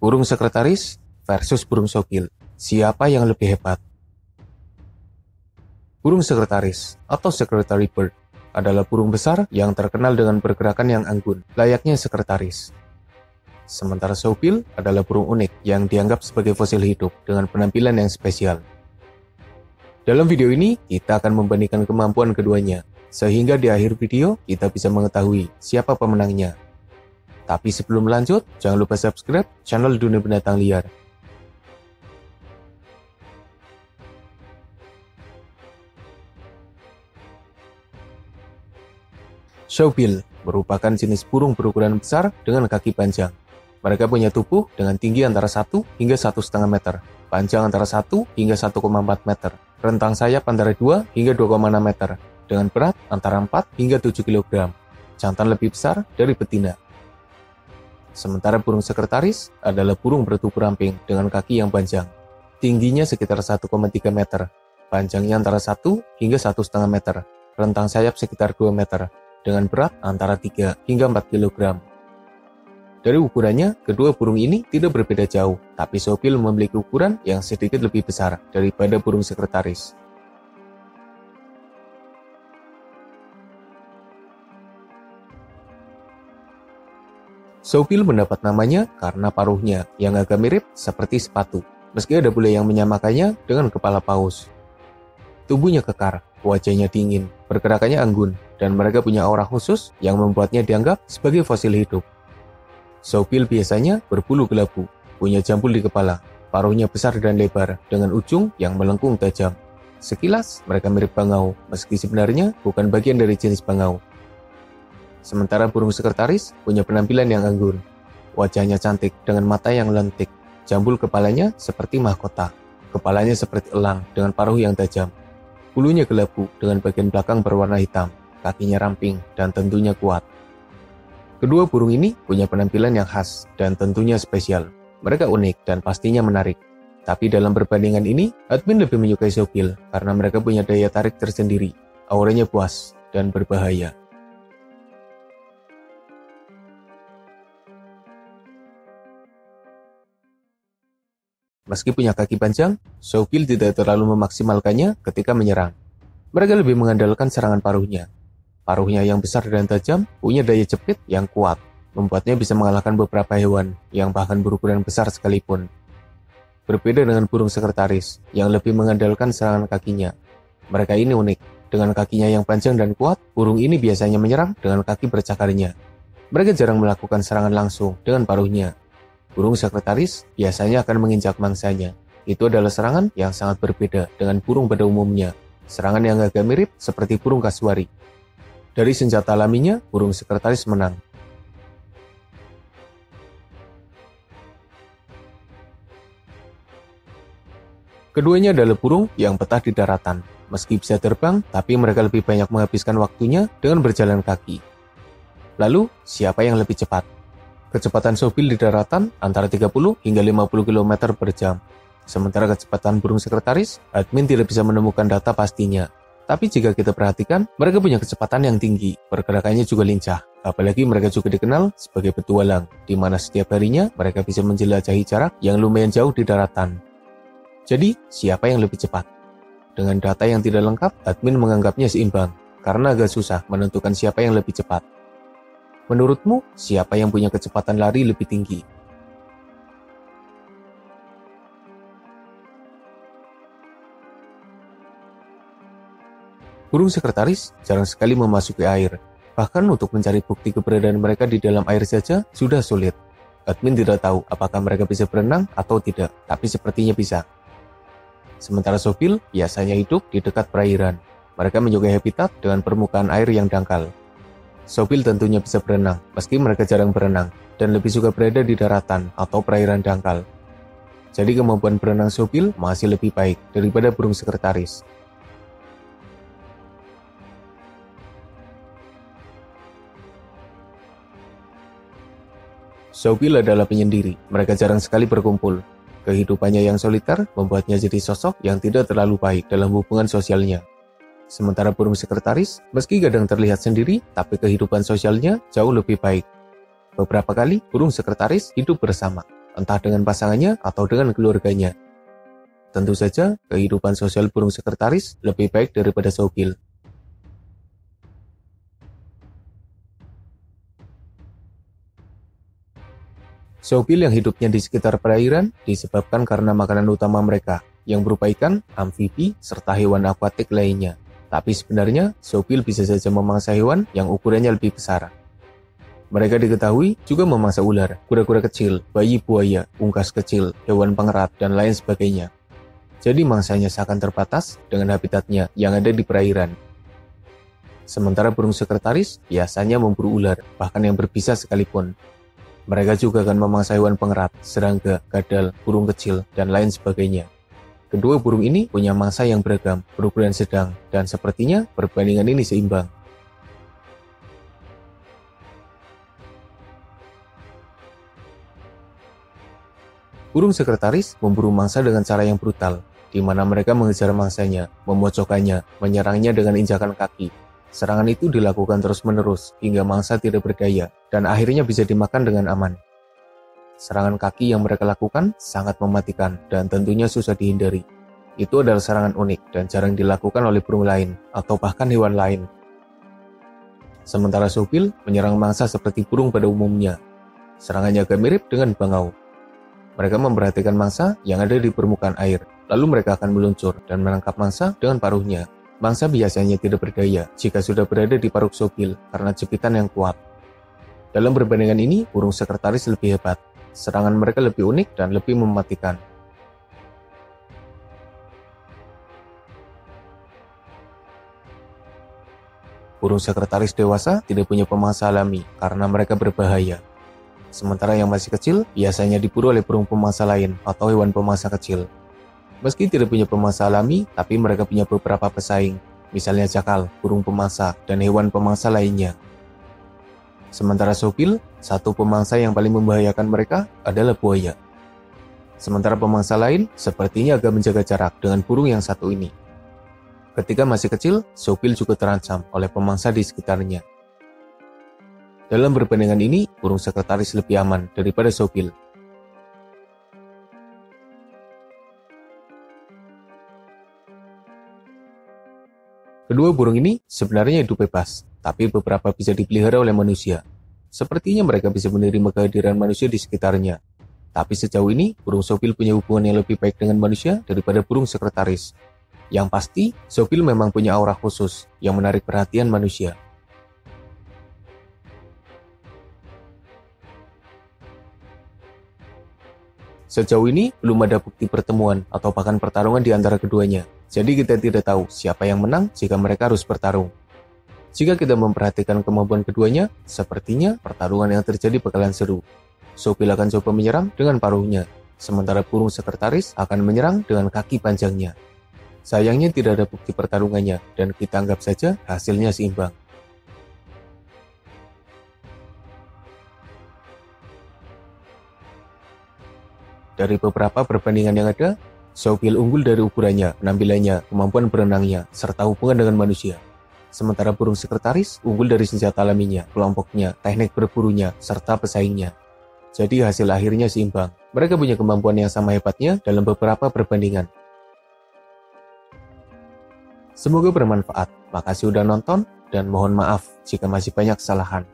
Burung sekretaris versus burung sokil. Siapa yang lebih hebat? Burung sekretaris atau secretary bird adalah burung besar yang terkenal dengan pergerakan yang anggun, layaknya sekretaris. Sementara sokil adalah burung unik yang dianggap sebagai fosil hidup dengan penampilan yang spesial. Dalam video ini, kita akan membandingkan kemampuan keduanya, sehingga di akhir video kita bisa mengetahui siapa pemenangnya. Tapi sebelum lanjut, jangan lupa subscribe channel Dunia Binatang Liar. Shawbil merupakan jenis burung berukuran besar dengan kaki panjang. Mereka punya tubuh dengan tinggi antara 1 hingga 1,5 meter, panjang antara 1 hingga 1,4 meter, rentang sayap antara 2 hingga 2,6 meter, dengan berat antara 4 hingga 7 kg. Jantan lebih besar dari betina. Sementara burung sekretaris adalah burung bertubuh ramping dengan kaki yang panjang. Tingginya sekitar 1,3 meter, panjangnya antara 1 hingga 1,5 meter, rentang sayap sekitar 2 meter, dengan berat antara 3 hingga 4 kg. Dari ukurannya, kedua burung ini tidak berbeda jauh, tapi shawbil memiliki ukuran yang sedikit lebih besar daripada burung sekretaris. Shawbil mendapat namanya karena paruhnya yang agak mirip seperti sepatu, meski ada pula yang menyamakannya dengan kepala paus. Tubuhnya kekar, wajahnya dingin, pergerakannya anggun, dan mereka punya aura khusus yang membuatnya dianggap sebagai fosil hidup. Shawbil biasanya berbulu kelabu, punya jambul di kepala, paruhnya besar dan lebar dengan ujung yang melengkung tajam. Sekilas mereka mirip bangau, meski sebenarnya bukan bagian dari jenis bangau. Sementara burung sekretaris punya penampilan yang anggun. Wajahnya cantik dengan mata yang lentik. Jambul kepalanya seperti mahkota. Kepalanya seperti elang dengan paruh yang tajam. Bulunya kelabu dengan bagian belakang berwarna hitam. Kakinya ramping dan tentunya kuat. Kedua burung ini punya penampilan yang khas dan tentunya spesial. Mereka unik dan pastinya menarik. Tapi dalam perbandingan ini, admin lebih menyukai shawbil karena mereka punya daya tarik tersendiri. Auranya puas dan berbahaya. Meski punya kaki panjang, shawbil tidak terlalu memaksimalkannya ketika menyerang. Mereka lebih mengandalkan serangan paruhnya. Paruhnya yang besar dan tajam punya daya jepit yang kuat, membuatnya bisa mengalahkan beberapa hewan yang bahkan berukuran besar sekalipun. Berbeda dengan burung sekretaris yang lebih mengandalkan serangan kakinya. Mereka ini unik, dengan kakinya yang panjang dan kuat, burung ini biasanya menyerang dengan kaki bercakarnya. Mereka jarang melakukan serangan langsung dengan paruhnya. Burung sekretaris biasanya akan menginjak mangsanya. Itu adalah serangan yang sangat berbeda dengan burung pada umumnya. Serangan yang agak mirip seperti burung kasuari. Dari senjata alaminya, burung sekretaris menang. Keduanya adalah burung yang betah di daratan. Meski bisa terbang, tapi mereka lebih banyak menghabiskan waktunya dengan berjalan kaki. Lalu, siapa yang lebih cepat? Kecepatan shawbil di daratan antara 30 hingga 50 km per jam. Sementara kecepatan burung sekretaris, admin tidak bisa menemukan data pastinya. Tapi jika kita perhatikan, mereka punya kecepatan yang tinggi, pergerakannya juga lincah. Apalagi mereka juga dikenal sebagai petualang, di mana setiap harinya mereka bisa menjelajahi jarak yang lumayan jauh di daratan. Jadi, siapa yang lebih cepat? Dengan data yang tidak lengkap, admin menganggapnya seimbang, karena agak susah menentukan siapa yang lebih cepat. Menurutmu, siapa yang punya kecepatan lari lebih tinggi? Burung sekretaris jarang sekali memasuki air. Bahkan untuk mencari bukti keberadaan mereka di dalam air saja sudah sulit. Admin tidak tahu apakah mereka bisa berenang atau tidak, tapi sepertinya bisa. Sementara shawbil biasanya hidup di dekat perairan. Mereka menyukai habitat dengan permukaan air yang dangkal. Shawbil tentunya bisa berenang, meski mereka jarang berenang, dan lebih suka berada di daratan atau perairan dangkal. Jadi kemampuan berenang shawbil masih lebih baik daripada burung sekretaris. Shawbil adalah penyendiri, mereka jarang sekali berkumpul. Kehidupannya yang soliter membuatnya jadi sosok yang tidak terlalu baik dalam hubungan sosialnya. Sementara burung sekretaris, meski kadang terlihat sendiri, tapi kehidupan sosialnya jauh lebih baik. Beberapa kali, burung sekretaris hidup bersama. entah dengan pasangannya atau dengan keluarganya. Tentu saja, kehidupan sosial burung sekretaris lebih baik daripada Sobil. Sobil yang hidupnya di sekitar perairan disebabkan karena makanan utama mereka, yang berupa ikan, amfibi, serta hewan akuatik lainnya. Tapi sebenarnya, Sobil bisa saja memangsa hewan yang ukurannya lebih besar. Mereka diketahui juga memangsa ular, kura-kura kecil, bayi buaya, unggas kecil, hewan pengerat, dan lain sebagainya. Jadi mangsanya seakan terbatas dengan habitatnya yang ada di perairan. Sementara burung sekretaris biasanya memburu ular, bahkan yang berbisa sekalipun. Mereka juga akan memangsa hewan pengerat, serangga, kadal, burung kecil, dan lain sebagainya. Kedua burung ini punya mangsa yang beragam, berukuran sedang, dan sepertinya perbandingan ini seimbang. Burung sekretaris memburu mangsa dengan cara yang brutal, di mana mereka mengejar mangsanya, memojokkannya, menyerangnya dengan injakan kaki. Serangan itu dilakukan terus-menerus hingga mangsa tidak berdaya dan akhirnya bisa dimakan dengan aman. Serangan kaki yang mereka lakukan sangat mematikan dan tentunya susah dihindari. Itu adalah serangan unik dan jarang dilakukan oleh burung lain atau bahkan hewan lain. Sementara Sobil menyerang mangsa seperti burung pada umumnya. Serangannya agak mirip dengan bangau. Mereka memperhatikan mangsa yang ada di permukaan air, lalu mereka akan meluncur dan menangkap mangsa dengan paruhnya. Mangsa biasanya tidak berdaya jika sudah berada di paruh Sobil karena jepitan yang kuat. Dalam perbandingan ini, burung sekretaris lebih hebat. Serangan mereka lebih unik dan lebih mematikan. Burung sekretaris dewasa tidak punya pemangsa alami karena mereka berbahaya. Sementara yang masih kecil biasanya diburu oleh burung pemangsa lain atau hewan pemangsa kecil. Meski tidak punya pemangsa alami, tapi mereka punya beberapa pesaing, misalnya jakal, burung pemangsa, dan hewan pemangsa lainnya. Sementara Sobil, satu pemangsa yang paling membahayakan mereka adalah buaya. Sementara pemangsa lain sepertinya agak menjaga jarak dengan burung yang satu ini. Ketika masih kecil, Sobil juga terancam oleh pemangsa di sekitarnya. Dalam perbandingan ini, burung sekretaris lebih aman daripada Sobil. Kedua burung ini sebenarnya hidup bebas, tapi beberapa bisa dipelihara oleh manusia. Sepertinya mereka bisa menerima kehadiran manusia di sekitarnya. Tapi sejauh ini, burung Sobil punya hubungan yang lebih baik dengan manusia daripada burung sekretaris. Yang pasti, Sobil memang punya aura khusus yang menarik perhatian manusia. Sejauh ini, belum ada bukti pertemuan atau bahkan pertarungan di antara keduanya. Jadi kita tidak tahu siapa yang menang jika mereka harus bertarung. Jika kita memperhatikan kemampuan keduanya, sepertinya pertarungan yang terjadi bakalan seru. Sobil akan coba menyerang dengan paruhnya, sementara burung sekretaris akan menyerang dengan kaki panjangnya. Sayangnya tidak ada bukti pertarungannya, dan kita anggap saja hasilnya seimbang. Dari beberapa perbandingan yang ada, Sobil unggul dari ukurannya, penampilannya, kemampuan berenangnya, serta hubungan dengan manusia. Sementara burung sekretaris unggul dari senjata alaminya, kelompoknya, teknik berburunya, serta pesaingnya. Jadi hasil akhirnya seimbang. Mereka punya kemampuan yang sama hebatnya dalam beberapa perbandingan. Semoga bermanfaat. Makasih udah nonton, dan mohon maaf jika masih banyak kesalahan.